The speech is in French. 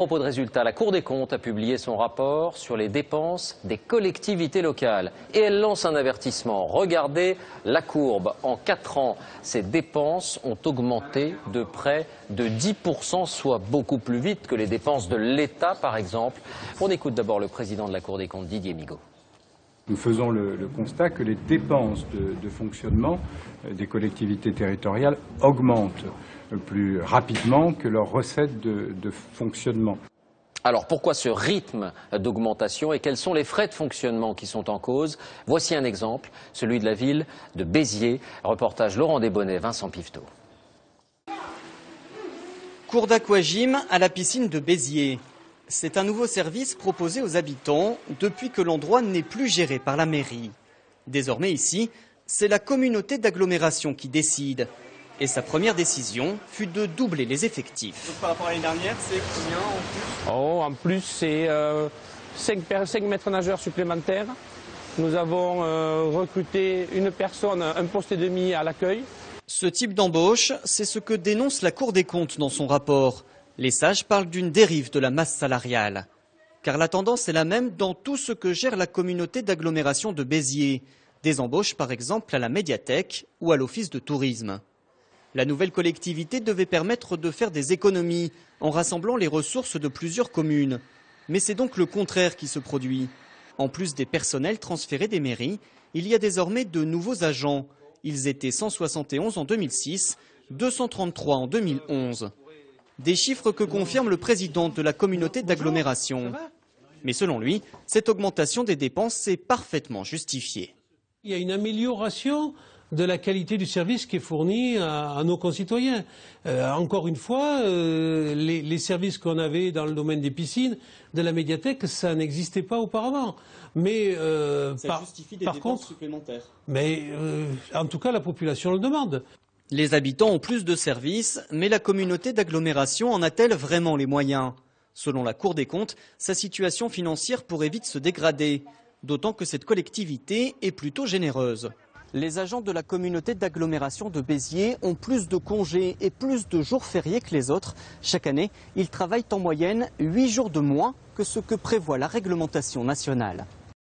À propos de résultats, la Cour des comptes a publié son rapport sur les dépenses des collectivités locales. Et elle lance un avertissement. Regardez la courbe. En 4 ans, ces dépenses ont augmenté de près de 10%, soit beaucoup plus vite que les dépenses de l'État, par exemple. On écoute d'abord le président de la Cour des comptes, Didier Migaud. Nous faisons le constat que les dépenses de fonctionnement des collectivités territoriales augmentent plus rapidement que leurs recettes de fonctionnement. Alors pourquoi ce rythme d'augmentation et quels sont les frais de fonctionnement qui sont en cause? Voici un exemple, celui de la ville de Béziers. Reportage Laurent Desbonnets, Vincent Piveteau. Cours d'aquagym à la piscine de Béziers. C'est un nouveau service proposé aux habitants depuis que l'endroit n'est plus géré par la mairie. Désormais ici, c'est la communauté d'agglomération qui décide. Et sa première décision fut de doubler les effectifs. Donc par rapport à l'année dernière, c'est combien en plus? En plus, c'est 5 maîtres nageurs supplémentaires. Nous avons recruté une personne, un poste et demi à l'accueil. Ce type d'embauche, c'est ce que dénonce la Cour des comptes dans son rapport. Les sages parlent d'une dérive de la masse salariale. Car la tendance est la même dans tout ce que gère la communauté d'agglomération de Béziers. Des embauches par exemple à la médiathèque ou à l'office de tourisme. La nouvelle collectivité devait permettre de faire des économies en rassemblant les ressources de plusieurs communes. Mais c'est donc le contraire qui se produit. En plus des personnels transférés des mairies, il y a désormais de nouveaux agents. Ils étaient 171 en 2006, 233 en 2011. Des chiffres que confirme le président de la communauté d'agglomération. Mais selon lui, cette augmentation des dépenses est parfaitement justifiée. Il y a une amélioration de la qualité du service qui est fourni à nos concitoyens. Encore une fois, les services qu'on avait dans le domaine des piscines, de la médiathèque, ça n'existait pas auparavant. Mais ça justifie des dépenses supplémentaires. Mais en tout cas, la population le demande. Les habitants ont plus de services, mais la communauté d'agglomération en a-t-elle vraiment les moyens? Selon la Cour des comptes, sa situation financière pourrait vite se dégrader, d'autant que cette collectivité est plutôt généreuse. Les agents de la communauté d'agglomération de Béziers ont plus de congés et plus de jours fériés que les autres. Chaque année, ils travaillent en moyenne 8 jours de moins que ce que prévoit la réglementation nationale.